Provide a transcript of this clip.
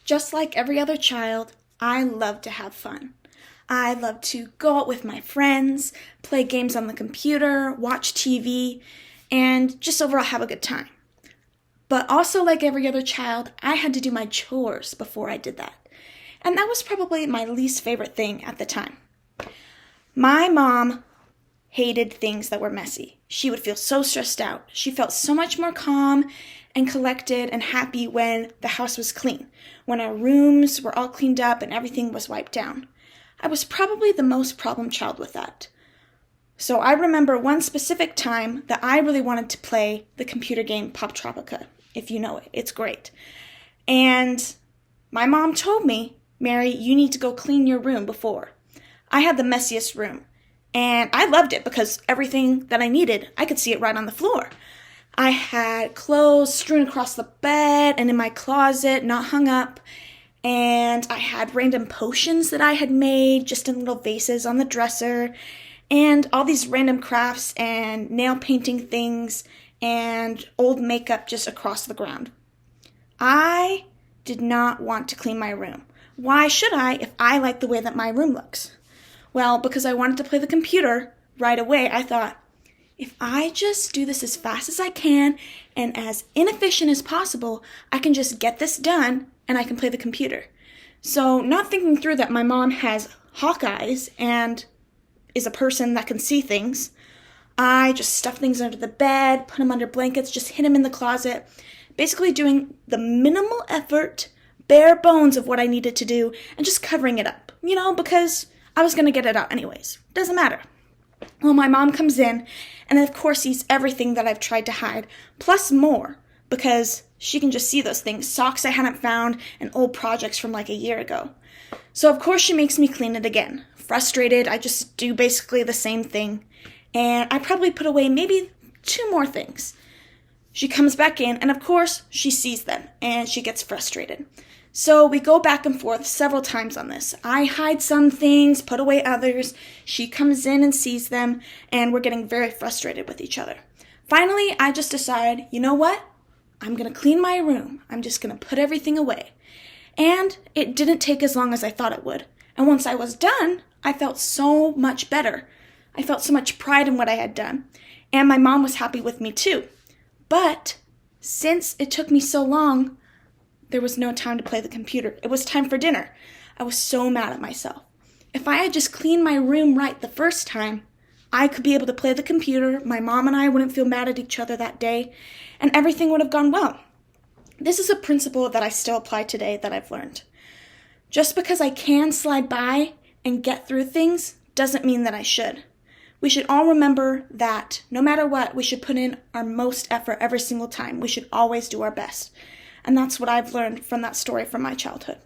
Just like every other child, I love to have fun. I love to go out with my friends, play games on the computer, watch TV, and just overall have a good time. But also, like every other child, I had to do my chores before I did that. And that was probably my least favorite thing at the time. My mom hated things that were messy. She would feel so stressed out. She felt so much more calm and collected and happy when the house was clean, when our rooms were all cleaned up and everything was wiped down. I was probably the most problem child with that. So I remember one specific time that I really wanted to play the computer game Poptropica, if you know it. It's great. And my mom told me, Mary, you need to go clean your room before. I had the messiest room. And I loved it because everything that I needed, I could see it right on the floor. I had clothes strewn across the bed and in my closet, not hung up. And I had random potions that I had made just in little vases on the dresser. And all these random crafts and nail painting things and old makeup just across the ground. I did not want to clean my room. Why should I if I like the way that my room looks? Well, because I wanted to play the computer right away, I thought, if I just do this as fast as I can and as inefficient as possible, I can just get this done and I can play the computer. So not thinking through that my mom has hawk eyes and is a person that can see things, I just stuffed things under the bed, put them under blankets, just hid them in the closet, basically doing the minimal effort, bare bones of what I needed to do and just covering it up, because I was going to get it out anyways. Doesn't matter. Well, my mom comes in and of course sees everything that I've tried to hide, plus more, because she can just see those things, socks I hadn't found and old projects from like a year ago. So of course she makes me clean it again. Frustrated, I just do basically the same thing. And I probably put away maybe 2 more things. She comes back in and of course she sees them and she gets frustrated. So we go back and forth several times on this. I hide some things, put away others. She comes in and sees them, and we're getting very frustrated with each other. Finally, I just decide, you know what? I'm going to clean my room. I'm just going to put everything away. And it didn't take as long as I thought it would. And once I was done, I felt so much better. I felt so much pride in what I had done. And my mom was happy with me too. But since it took me so long, there was no time to play the computer. It was time for dinner. I was so mad at myself. If I had just cleaned my room right the first time, I could be able to play the computer, my mom and I wouldn't feel mad at each other that day, and everything would have gone well. This is a principle that I still apply today that I've learned. Just because I can slide by and get through things doesn't mean that I should. We should all remember that no matter what, we should put in our most effort every single time. We should always do our best. And that's what I've learned from that story from my childhood.